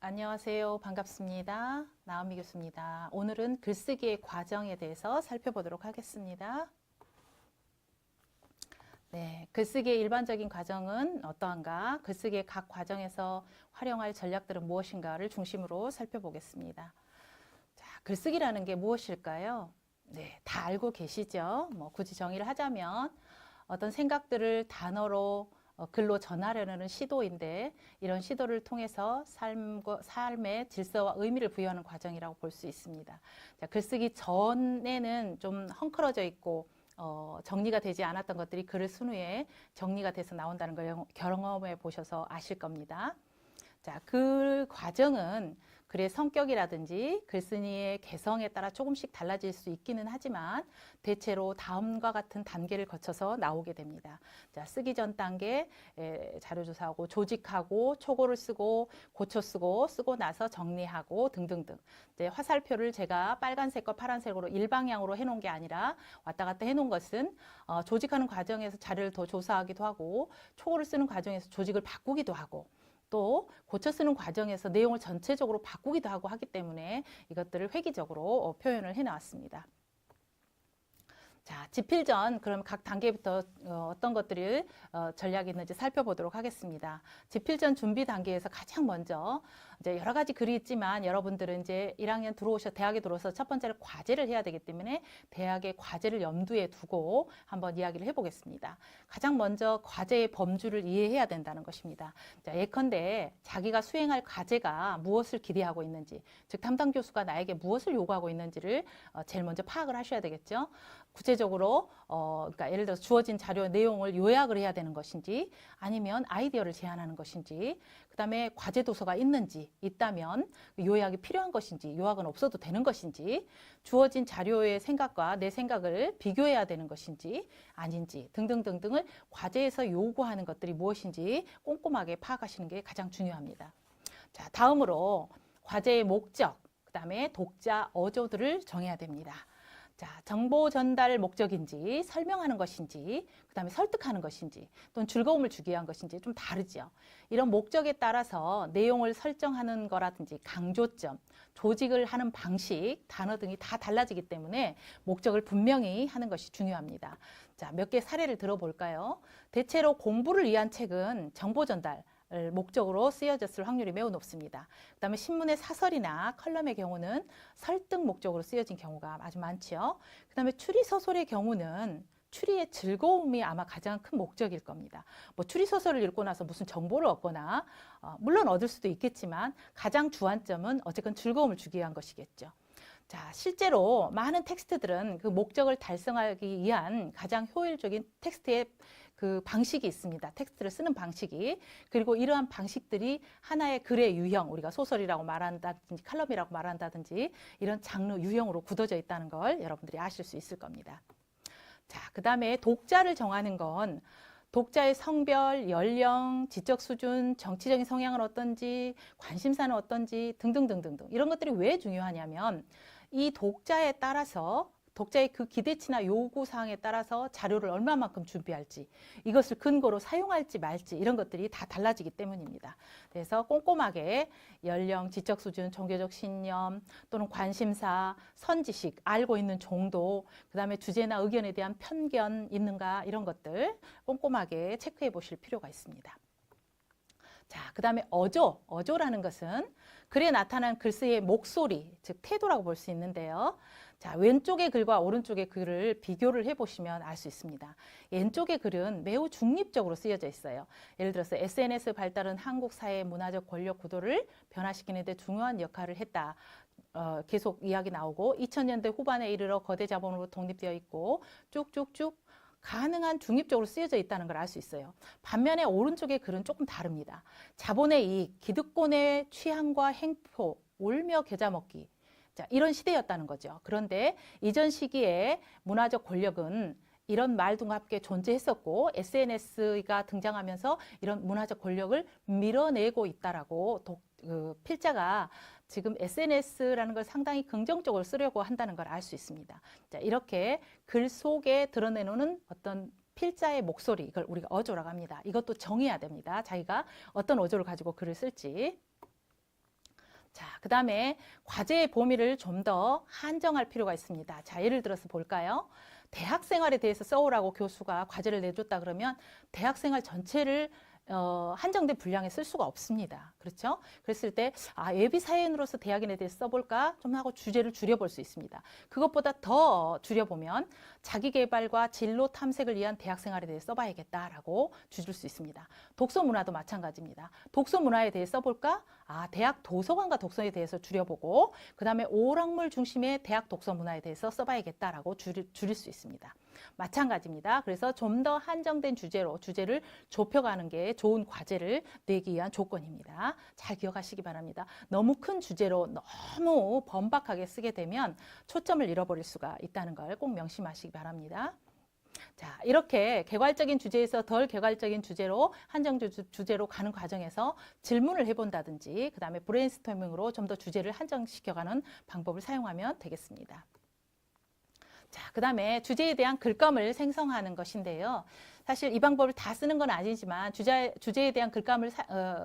안녕하세요. 반갑습니다. 나은미 교수입니다. 오늘은 글쓰기의 과정에 대해서 살펴보도록 하겠습니다. 네, 글쓰기의 일반적인 과정은 어떠한가? 글쓰기의 각 과정에서 활용할 전략들은 무엇인가를 중심으로 살펴보겠습니다. 자, 글쓰기라는 게 무엇일까요? 네, 다 알고 계시죠? 굳이 정의를 하자면 어떤 생각들을 단어로 글로 전하려는 시도인데 이런 시도를 통해서 삶의 질서와 의미를 부여하는 과정이라고 볼 수 있습니다. 자, 글쓰기 전에는 좀 헝클어져 있고 정리가 되지 않았던 것들이 글을 쓴 후에 정리가 돼서 나온다는 걸 경험해 보셔서 아실 겁니다. 자, 그 과정은 글의 성격이라든지 글쓴이의 개성에 따라 조금씩 달라질 수 있기는 하지만 대체로 다음과 같은 단계를 거쳐서 나오게 됩니다. 자, 쓰기 전 단계 자료조사하고 조직하고 초고를 쓰고 고쳐 쓰고 나서 정리하고 등등등. 이제 화살표를 제가 빨간색과 파란색으로 일방향으로 해놓은 게 아니라 왔다 갔다 해놓은 것은 조직하는 과정에서 자료를 더 조사하기도 하고 초고를 쓰는 과정에서 조직을 바꾸기도 하고 또 고쳐 쓰는 과정에서 내용을 전체적으로 바꾸기도 하고 하기 때문에 이것들을 획기적으로 표현을 해 나왔습니다. 자, 집필전 그럼 각 단계부터 어떤 것들이 전략이 있는지 살펴보도록 하겠습니다. 집필전 준비 단계에서 가장 먼저 이제 여러 가지 글이 있지만 여러분들은 이제 1학년 대학에 들어와서 첫 번째로 과제를 해야 되기 때문에 대학의 과제를 염두에 두고 한번 이야기를 해보겠습니다. 가장 먼저 과제의 범주를 이해해야 된다는 것입니다. 자, 예컨대 자기가 수행할 과제가 무엇을 기대하고 있는지, 즉 담당 교수가 나에게 무엇을 요구하고 있는지를 제일 먼저 파악을 하셔야 되겠죠. 구체적으로 그러니까 예를 들어서 주어진 자료 내용을 요약을 해야 되는 것인지 아니면 아이디어를 제안하는 것인지 그다음에 과제 도서가 있다면 요약이 필요한 것인지 요약은 없어도 되는 것인지 주어진 자료의 생각과 내 생각을 비교해야 되는 것인지 아닌지 등등등등을 과제에서 요구하는 것들이 무엇인지 꼼꼼하게 파악하시는 게 가장 중요합니다. 자, 다음으로 과제의 목적, 그다음에 독자 어조들을 정해야 됩니다. 자, 정보 전달 목적인지 설명하는 것인지 그다음에 설득하는 것인지 또는 즐거움을 주기 위한 것인지 좀 다르죠. 이런 목적에 따라서 내용을 설정하는 거라든지 강조점, 조직을 하는 방식, 단어 등이 다 달라지기 때문에 목적을 분명히 하는 것이 중요합니다. 자, 몇 개 사례를 들어볼까요? 대체로 공부를 위한 책은 정보 전달 목적으로 쓰여졌을 확률이 매우 높습니다. 그다음에 신문의 사설이나 컬럼의 경우는 설득 목적으로 쓰여진 경우가 아주 많죠. 그다음에 추리소설의 경우는 추리의 즐거움이 아마 가장 큰 목적일 겁니다. 추리소설을 읽고 나서 무슨 정보를 얻거나 물론 얻을 수도 있겠지만 가장 주안점은 어쨌건 즐거움을 주기 위한 것이겠죠. 자, 실제로 많은 텍스트들은 그 목적을 달성하기 위한 가장 효율적인 텍스트의 그 방식이 있습니다. 텍스트를 쓰는 방식이. 그리고 이러한 방식들이 하나의 글의 유형, 우리가 소설이라고 말한다든지 칼럼이라고 말한다든지 이런 장르 유형으로 굳어져 있다는 걸 여러분들이 아실 수 있을 겁니다. 자, 그 다음에 독자를 정하는 건 독자의 성별, 연령, 지적 수준, 정치적인 성향은 어떤지, 관심사는 어떤지 등등등등등 이런 것들이 왜 중요하냐면 이 독자에 따라서 독자의 그 기대치나 요구사항에 따라서 자료를 얼마만큼 준비할지 이것을 근거로 사용할지 말지 이런 것들이 다 달라지기 때문입니다. 그래서 꼼꼼하게 연령, 지적 수준, 종교적 신념 또는 관심사, 선지식, 알고 있는 정도 그 다음에 주제나 의견에 대한 편견 있는가 이런 것들 꼼꼼하게 체크해 보실 필요가 있습니다. 자, 그 다음에 어조라는 것은 글에 나타난 글쓰기의 목소리, 즉 태도라고 볼 수 있는데요. 자, 왼쪽의 글과 오른쪽의 글을 비교를 해보시면 알 수 있습니다. 왼쪽의 글은 매우 중립적으로 쓰여져 있어요. 예를 들어서 SNS 발달은 한국 사회의 문화적 권력 구도를 변화시키는 데 중요한 역할을 했다. 계속 이야기 나오고 2000년대 후반에 이르러 거대 자본으로 독립되어 있고 쭉쭉쭉 가능한 중립적으로 쓰여져 있다는 걸 알 수 있어요. 반면에 오른쪽의 글은 조금 다릅니다. 자본의 이익, 기득권의 취향과 행포, 올며 겨자 먹기. 자, 이런 시대였다는 거죠. 그런데 이전 시기에 문화적 권력은 이런 말과 함께 존재했었고 SNS가 등장하면서 이런 문화적 권력을 밀어내고 있다라고 필자가 지금 SNS라는 걸 상당히 긍정적으로 쓰려고 한다는 걸 알 수 있습니다. 자, 이렇게 글 속에 드러내놓는 어떤 필자의 목소리, 이걸 우리가 어조라고 합니다. 이것도 정해야 됩니다. 자기가 어떤 어조를 가지고 글을 쓸지. 자, 그 다음에 과제의 범위를 좀 더 한정할 필요가 있습니다. 자, 예를 들어서 볼까요? 대학 생활에 대해서 써오라고 교수가 과제를 내줬다 그러면 대학 생활 전체를 한정된 분량에 쓸 수가 없습니다. 그렇죠? 그랬을 때, 예비 사연으로서 대학인에 대해서 써볼까? 좀 하고 주제를 줄여볼 수 있습니다. 그것보다 더 줄여보면 자기 개발과 진로 탐색을 위한 대학 생활에 대해 써봐야겠다라고 줄일 수 있습니다. 독서 문화도 마찬가지입니다. 독서 문화에 대해 써볼까? 대학 도서관과 독서에 대해서 줄여보고, 그 다음에 오락물 중심의 대학 독서 문화에 대해서 써봐야겠다라고 줄일 수 있습니다. 마찬가지입니다. 그래서 좀 더 한정된 주제를 좁혀가는 게 좋은 과제를 내기 위한 조건입니다. 잘 기억하시기 바랍니다. 너무 큰 주제로 너무 번박하게 쓰게 되면 초점을 잃어버릴 수가 있다는 걸 꼭 명심하시기 바랍니다. 자, 이렇게 개괄적인 주제에서 덜 개괄적인 주제로 한정된 주제로 가는 과정에서 질문을 해본다든지 그 다음에 브레인스토밍으로 좀 더 주제를 한정시켜가는 방법을 사용하면 되겠습니다. 자, 그 다음에 주제에 대한 글감을 생성하는 것인데요. 사실 이 방법을 다 쓰는 건 아니지만 주제에 대한 글감을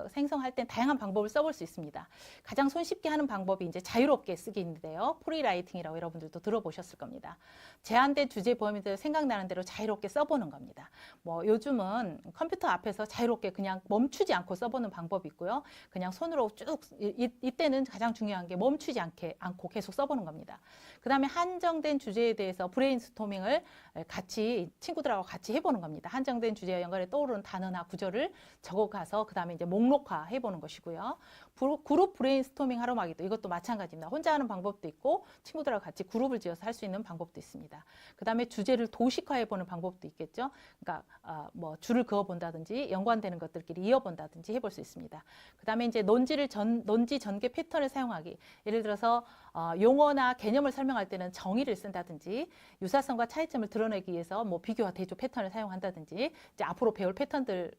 생성할 땐 다양한 방법을 써볼 수 있습니다. 가장 손쉽게 하는 방법이 이제 자유롭게 쓰기인데요. 프리라이팅이라고 여러분들도 들어보셨을 겁니다. 제한된 주제 범위들 생각나는 대로 자유롭게 써보는 겁니다. 뭐 요즘은 컴퓨터 앞에서 자유롭게 그냥 멈추지 않고 써보는 방법이 있고요. 그냥 손으로 쭉 이때는 가장 중요한 게 멈추지 않고 계속 써보는 겁니다. 그 다음에 한정된 주제에 대해서 브레인스토밍을 같이 친구들하고 같이 해보는 겁니다. 한정된 주제와 연관해 떠오르는 단어나 구절을 적어가서 그 다음에 이제 목록화 해보는 것이고요. 그룹 브레인스토밍 하러 가기도 이것도 마찬가지입니다. 혼자 하는 방법도 있고 친구들하고 같이 그룹을 지어서 할 수 있는 방법도 있습니다. 그 다음에 주제를 도식화해보는 방법도 있겠죠. 그러니까 뭐 줄을 그어본다든지 연관되는 것들끼리 이어본다든지 해볼 수 있습니다. 그 다음에 이제 논지 전개 패턴을 사용하기. 예를 들어서 용어나 개념을 설명할 때는 정의를 쓴다든지 유사성과 차이점을 드러내기 위해서 뭐 비교와 대조 패턴을 사용한다든지 이제 앞으로 배울 패턴들을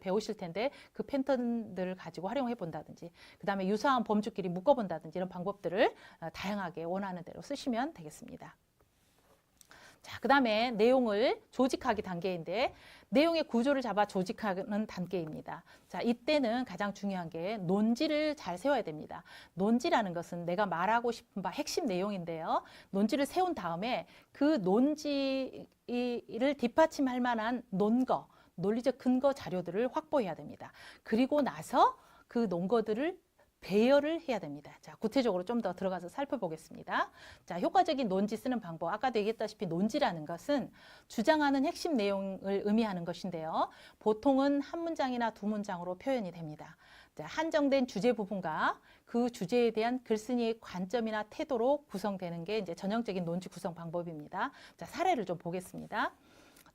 배우실 텐데 그 패턴들을 가지고 활용해 본다든지 그 다음에 유사한 범주끼리 묶어본다든지 이런 방법들을 다양하게 원하는 대로 쓰시면 되겠습니다. 자, 그 다음에 내용을 조직하기 단계인데 내용의 구조를 잡아 조직하는 단계입니다. 자, 이때는 가장 중요한 게 논지를 잘 세워야 됩니다. 논지라는 것은 내가 말하고 싶은 바 핵심 내용인데요. 논지를 세운 다음에 그 논지를 뒷받침할 만한 논리적 근거 자료들을 확보해야 됩니다. 그리고 나서 그 논거들을 배열을 해야 됩니다. 자, 구체적으로 좀 더 들어가서 살펴보겠습니다. 자, 효과적인 논지 쓰는 방법. 아까도 얘기했다시피 논지라는 것은 주장하는 핵심 내용을 의미하는 것인데요. 보통은 한 문장이나 두 문장으로 표현이 됩니다. 자, 한정된 주제 부분과 그 주제에 대한 글쓴이의 관점이나 태도로 구성되는 게 이제 전형적인 논지 구성 방법입니다. 자, 사례를 좀 보겠습니다.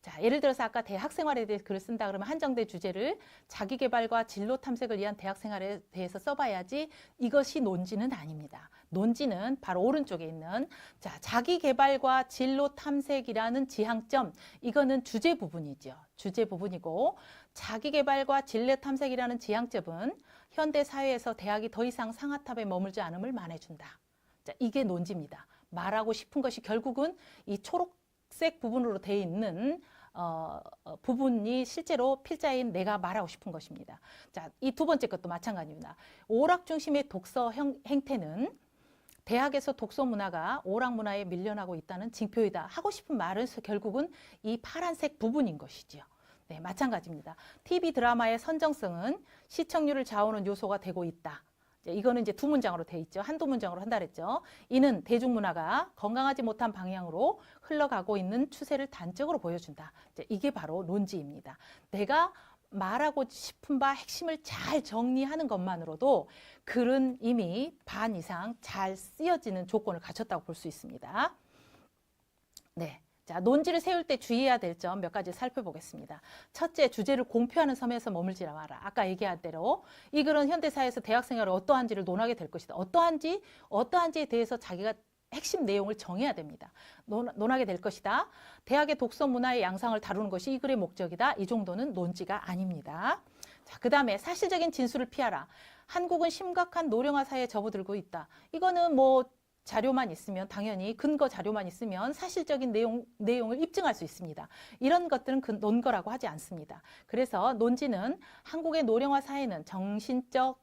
자, 예를 들어서 아까 대학 생활에 대해 글을 쓴다 그러면 한정된 주제를 자기 개발과 진로 탐색을 위한 대학 생활에 대해서 써봐야지 이것이 논지는 아닙니다. 논지는 바로 오른쪽에 있는 자기 개발과 진로 탐색이라는 지향점, 이거는 주제 부분이죠. 주제 부분이고 자기 개발과 진로 탐색이라는 지향점은 현대 사회에서 대학이 더 이상 상하탑에 머물지 않음을 말해준다. 자, 이게 논지입니다. 말하고 싶은 것이 결국은 이 초록색 부분으로 되어 있는 부분이 실제로 필자인 내가 말하고 싶은 것입니다. 자, 이 두 번째 것도 마찬가지입니다. 오락 중심의 독서 행태는 대학에서 독서 문화가 오락 문화에 밀려나고 있다는 징표이다. 하고 싶은 말은 결국은 이 파란색 부분인 것이죠. 네, 마찬가지입니다. TV 드라마의 선정성은 시청률을 좌우하는 요소가 되고 있다. 이거는 이제 두 문장으로 돼 있죠. 한두 문장으로 한다 그랬죠. 이는 대중문화가 건강하지 못한 방향으로 흘러가고 있는 추세를 단적으로 보여준다. 이게 바로 논지입니다. 내가 말하고 싶은 바 핵심을 잘 정리하는 것만으로도 글은 이미 반 이상 잘 쓰여지는 조건을 갖췄다고 볼 수 있습니다. 네. 자, 논지를 세울 때 주의해야 될 점 몇 가지 살펴보겠습니다. 첫째, 주제를 공표하는 섬에서 머물지 마라. 아까 얘기한 대로 이 글은 현대사회에서 대학생활을 어떠한지를 논하게 될 것이다. 어떠한지에 대해서 자기가 핵심 내용을 정해야 됩니다. 논하게 될 것이다. 대학의 독서 문화의 양상을 다루는 것이 이 글의 목적이다. 이 정도는 논지가 아닙니다. 자, 그 다음에 사실적인 진술을 피하라. 한국은 심각한 노령화 사회에 접어들고 있다. 이거는 뭐 자료만 있으면 당연히 근거 자료만 있으면 사실적인 내용을 입증할 수 있습니다. 이런 것들은 논거라고 하지 않습니다. 그래서 논지는 한국의 노령화 사회는 정신적,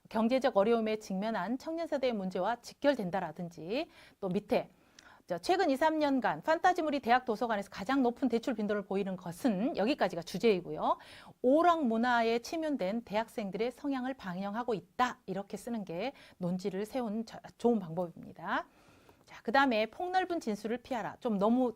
경제적 어려움에 직면한 청년 세대의 문제와 직결된다라든지 또 밑에 최근 2, 3년간 판타지물이 대학 도서관에서 가장 높은 대출 빈도를 보이는 것은 여기까지가 주제이고요. 오락 문화에 침윤된 대학생들의 성향을 반영하고 있다. 이렇게 쓰는 게 논지를 세운 좋은 방법입니다. 자, 그 다음에 폭넓은 진술을 피하라. 좀 너무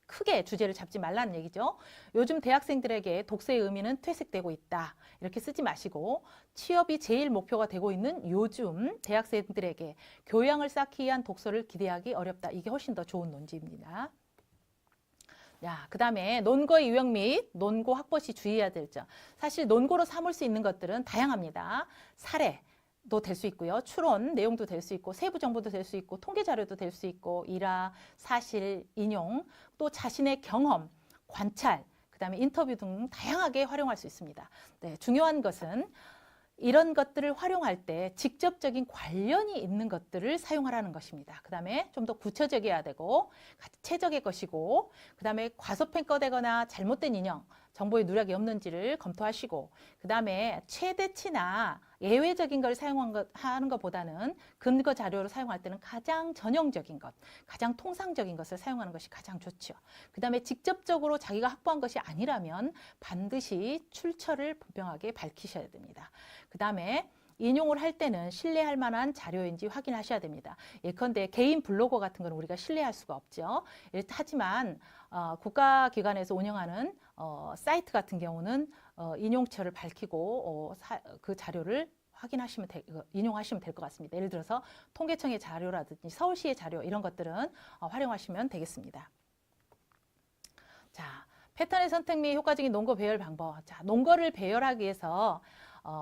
크게 주제를 잡지 말라는 얘기죠. 요즘 대학생들에게 독서의 의미는 퇴색되고 있다. 이렇게 쓰지 마시고 취업이 제일 목표가 되고 있는 요즘 대학생들에게 교양을 쌓기 위한 독서를 기대하기 어렵다. 이게 훨씬 더 좋은 논지입니다. 자, 그 다음에 논거의 유형 및 논고 확보 시 주의해야 될 점. 사실 논고로 삼을 수 있는 것들은 다양합니다. 사례. 도 될 수 있고요. 추론 내용도 될 수 있고 세부 정보도 될 수 있고 통계 자료도 될 수 있고 일화, 사실, 인용, 또 자신의 경험, 관찰, 그다음에 인터뷰 등 다양하게 활용할 수 있습니다. 네, 중요한 것은 이런 것들을 활용할 때 직접적인 관련이 있는 것들을 사용하라는 것입니다. 그 다음에 좀 더 구체적이어야 되고 가체적일 것이고 그 다음에 과소평가되거나 잘못된 인용, 정보의 누락이 없는지를 검토하시고 그 다음에 최대치나 예외적인 걸 사용하는 것보다는 근거 자료로 사용할 때는 가장 전형적인 것, 가장 통상적인 것을 사용하는 것이 가장 좋죠. 그 다음에 직접적으로 자기가 확보한 것이 아니라면 반드시 출처를 분명하게 밝히셔야 됩니다. 그 다음에 인용을 할 때는 신뢰할 만한 자료인지 확인하셔야 됩니다. 예컨대 개인 블로거 같은 건 우리가 신뢰할 수가 없죠. 하지만 국가기관에서 운영하는 사이트 같은 경우는 인용처를 밝히고 그 자료를 확인하시면 인용하시면 될 것 같습니다. 예를 들어서 통계청의 자료라든지 서울시의 자료 이런 것들은 활용하시면 되겠습니다. 자, 패턴의 선택 및 효과적인 논거 배열 방법. 자, 논거를 배열하기 위해서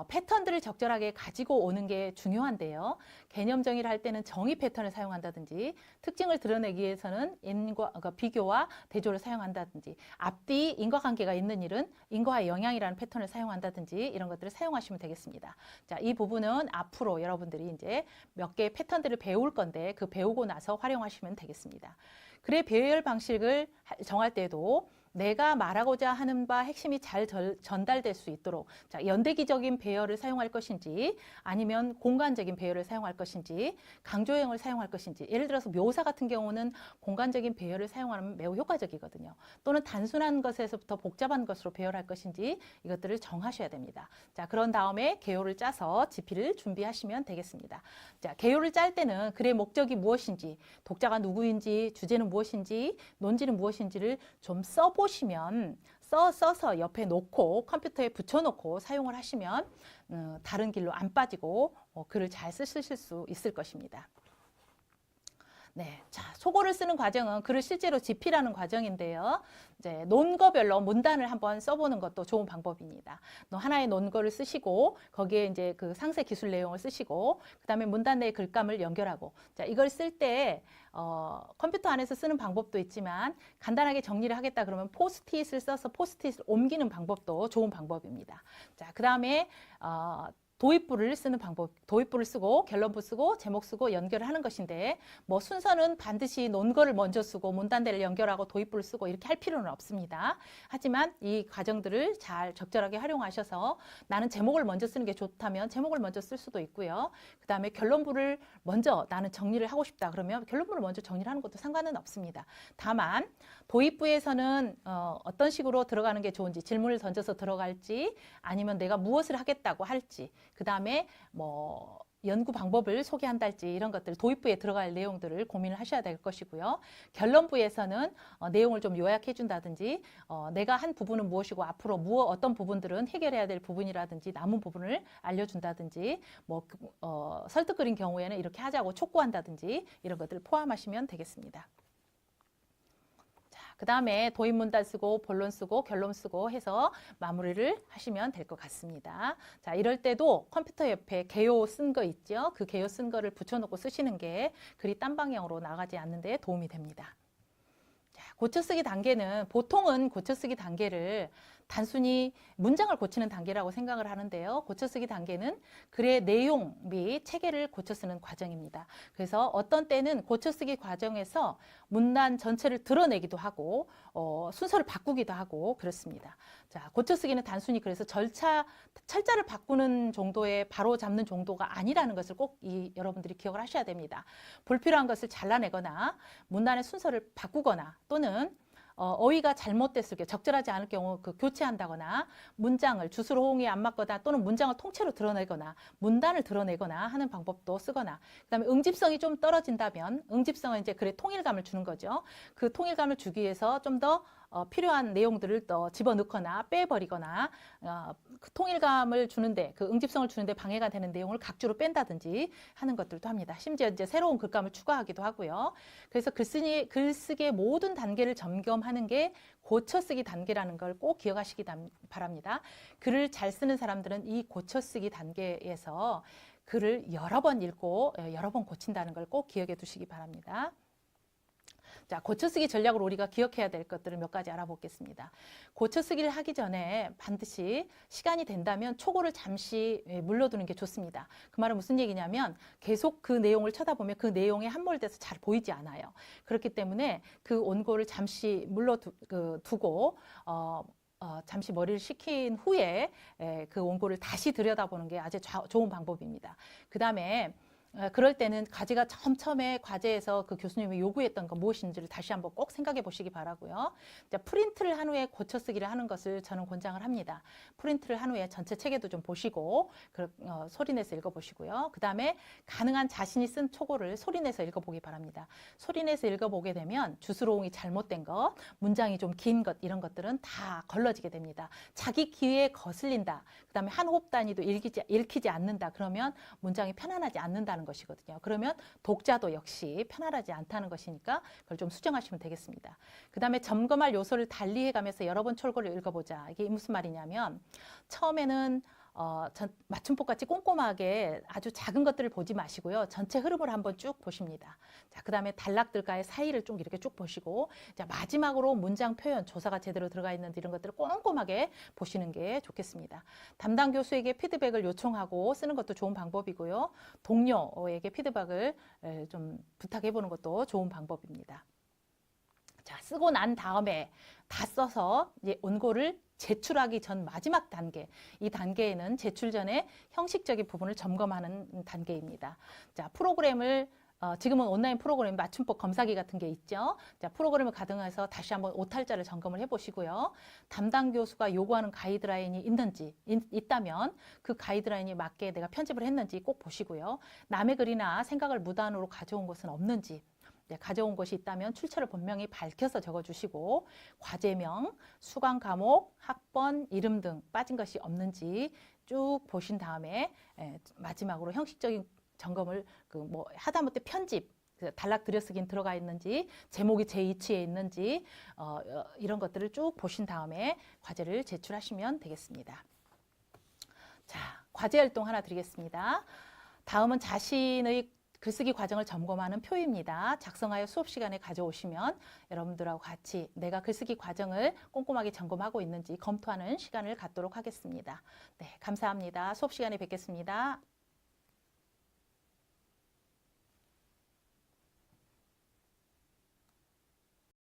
패턴들을 적절하게 가지고 오는 게 중요한데요. 개념 정의를 할 때는 정의 패턴을 사용한다든지 특징을 드러내기 위해서는 그러니까 비교와 대조를 사용한다든지 앞뒤 인과관계가 있는 일은 인과의 영향이라는 패턴을 사용한다든지 이런 것들을 사용하시면 되겠습니다. 자, 이 부분은 앞으로 여러분들이 이제 몇 개의 패턴들을 배울 건데 그 배우고 나서 활용하시면 되겠습니다. 글의 배열 방식을 정할 때도 내가 말하고자 하는 바 핵심이 잘 전달될 수 있도록 자, 연대기적인 배열을 사용할 것인지 아니면 공간적인 배열을 사용할 것인지 강조형을 사용할 것인지 예를 들어서 묘사 같은 경우는 공간적인 배열을 사용하면 매우 효과적이거든요. 또는 단순한 것에서부터 복잡한 것으로 배열할 것인지 이것들을 정하셔야 됩니다. 자, 그런 다음에 개요를 짜서 집필을 준비하시면 되겠습니다. 자, 개요를 짤 때는 글의 목적이 무엇인지 독자가 누구인지 주제는 무엇인지 논지는 무엇인지를 좀 써보시면 써서 옆에 놓고 컴퓨터에 붙여놓고 사용을 하시면 다른 길로 안 빠지고 글을 잘 쓰실 수 있을 것입니다. 네, 자, 속어를 쓰는 과정은 글을 실제로 집필하는 과정인데요. 이제 논거별로 문단을 한번 써보는 것도 좋은 방법입니다. 하나의 논거를 쓰시고 거기에 이제 그 상세 기술 내용을 쓰시고 그다음에 문단 내의 글감을 연결하고 자, 이걸 쓸 때 컴퓨터 안에서 쓰는 방법도 있지만 간단하게 정리를 하겠다 그러면 포스트잇을 써서 포스트잇을 옮기는 방법도 좋은 방법입니다. 자, 그다음에 도입부를 쓰는 방법, 도입부를 쓰고 결론부 쓰고 제목 쓰고 연결을 하는 것인데 뭐 순서는 반드시 논거를 먼저 쓰고 문단대를 연결하고 도입부를 쓰고 이렇게 할 필요는 없습니다. 하지만 이 과정들을 잘 적절하게 활용하셔서 나는 제목을 먼저 쓰는 게 좋다면 제목을 먼저 쓸 수도 있고요. 그 다음에 결론부를 먼저 나는 정리를 하고 싶다 그러면 결론부를 먼저 정리를 하는 것도 상관은 없습니다. 다만 도입부에서는 어떤 식으로 들어가는 게 좋은지 질문을 던져서 들어갈지 아니면 내가 무엇을 하겠다고 할지 그 다음에 뭐 연구 방법을 소개한다 할지 이런 것들 도입부에 들어갈 내용들을 고민을 하셔야 될 것이고요. 결론부에서는 내용을 좀 요약해 준다든지 내가 한 부분은 무엇이고 앞으로 어떤 부분들은 해결해야 될 부분이라든지 남은 부분을 알려준다든지 뭐 설득글인 경우에는 이렇게 하자고 촉구한다든지 이런 것들을 포함하시면 되겠습니다. 그 다음에 도입문단 쓰고 본론 쓰고 결론 쓰고 해서 마무리를 하시면 될 것 같습니다. 자, 이럴 때도 컴퓨터 옆에 개요 쓴 거 있죠? 그 개요 쓴 거를 붙여놓고 쓰시는 게 글이 딴 방향으로 나가지 않는 데 도움이 됩니다. 자, 고쳐쓰기 단계는 보통은 고쳐쓰기 단계를 단순히 문장을 고치는 단계라고 생각을 하는데요. 고쳐쓰기 단계는 글의 내용 및 체계를 고쳐쓰는 과정입니다. 그래서 어떤 때는 고쳐쓰기 과정에서 문단 전체를 드러내기도 하고 순서를 바꾸기도 하고 그렇습니다. 자, 고쳐쓰기는 단순히 그래서 철자를 바꾸는 정도의 바로 잡는 정도가 아니라는 것을 꼭 여러분들이 기억을 하셔야 됩니다. 불필요한 것을 잘라내거나 문단의 순서를 바꾸거나 또는 어휘가 잘못됐을 경우, 적절하지 않을 경우 교체한다거나 문장을 주술 호응이 안 맞거나 또는 문장을 통째로 드러내거나 문단을 드러내거나 하는 방법도 쓰거나 그다음에 응집성이 좀 떨어진다면 응집성은 이제 글의 통일감을 주는 거죠. 그 통일감을 주기 위해서 좀 더 필요한 내용들을 더 집어넣거나 빼버리거나 그 통일감을 주는데 그 응집성을 주는데 방해가 되는 내용을 각주로 뺀다든지 하는 것들도 합니다. 심지어 이제 새로운 글감을 추가하기도 하고요. 그래서 글쓰기의 모든 단계를 점검하는 게 고쳐쓰기 단계라는 걸 꼭 기억하시기 바랍니다. 글을 잘 쓰는 사람들은 이 고쳐쓰기 단계에서 글을 여러 번 읽고 여러 번 고친다는 걸 꼭 기억해 두시기 바랍니다. 자, 고쳐쓰기 전략으로 우리가 기억해야 될 것들을 몇 가지 알아보겠습니다. 고쳐쓰기를 하기 전에 반드시 시간이 된다면 초고를 잠시 물러두는 게 좋습니다. 그 말은 무슨 얘기냐면 계속 그 내용을 쳐다보면 그 내용에 함몰돼서 잘 보이지 않아요. 그렇기 때문에 그 원고를 잠시 물러두고 잠시 머리를 식힌 후에 그 원고를 다시 들여다보는 게 아주 좋은 방법입니다. 그 다음에 그럴 때는 과제가 처음에 과제에서 그 교수님이 요구했던 건 무엇인지를 다시 한번 꼭 생각해 보시기 바라고요. 자, 프린트를 한 후에 고쳐쓰기를 하는 것을 저는 권장을 합니다. 프린트를 한 후에 전체 체계도 좀 보시고 소리내서 읽어보시고요. 그 다음에 가능한 자신이 쓴 초고를 소리내서 읽어보기 바랍니다. 소리내서 읽어보게 되면 주스로움이 잘못된 것, 문장이 좀 긴 것 이런 것들은 다 걸러지게 됩니다. 자기 귀에 거슬린다. 그 다음에 한 호흡 단위도 읽히지 않는다. 그러면 문장이 편안하지 않는다는 것이거든요. 그러면 독자도 역시 편안하지 않다는 것이니까 그걸 좀 수정하시면 되겠습니다. 그 다음에 점검할 요소를 달리해가면서 여러 번 초고를 읽어보자. 이게 무슨 말이냐면 처음에는 맞춤법같이 꼼꼼하게 아주 작은 것들을 보지 마시고요. 전체 흐름을 한번 쭉 보십니다. 자, 그 다음에 단락들과의 사이를 좀 이렇게 쭉 보시고 자, 마지막으로 문장 표현, 조사가 제대로 들어가 있는지 이런 것들을 꼼꼼하게 보시는 게 좋겠습니다. 담당 교수에게 피드백을 요청하고 쓰는 것도 좋은 방법이고요. 동료에게 피드백을 좀 부탁해 보는 것도 좋은 방법입니다. 자, 쓰고 난 다음에 다 써서 이제 원고를 제출하기 전 마지막 단계, 이 단계에는 제출 전에 형식적인 부분을 점검하는 단계입니다. 자, 프로그램을 지금은 온라인 프로그램 맞춤법 검사기 같은 게 있죠. 자, 프로그램을 가동해서 다시 한번 오탈자를 점검을 해보시고요. 담당 교수가 요구하는 가이드라인이 있다면 그 가이드라인에 맞게 내가 편집을 했는지 꼭 보시고요. 남의 글이나 생각을 무단으로 가져온 것은 없는지 가져온 것이 있다면 출처를 분명히 밝혀서 적어주시고 과제명, 수강 과목, 학번, 이름 등 빠진 것이 없는지 쭉 보신 다음에 마지막으로 형식적인 점검을 하다못해 편집, 단락 들여쓰기는 들어가 있는지 제목이 제 위치에 있는지 이런 것들을 쭉 보신 다음에 과제를 제출하시면 되겠습니다. 자, 과제 활동 하나 드리겠습니다. 다음은 자신의 글쓰기 과정을 점검하는 표입니다. 작성하여 수업 시간에 가져오시면 여러분들하고 같이 내가 글쓰기 과정을 꼼꼼하게 점검하고 있는지 검토하는 시간을 갖도록 하겠습니다. 네, 감사합니다. 수업 시간에 뵙겠습니다.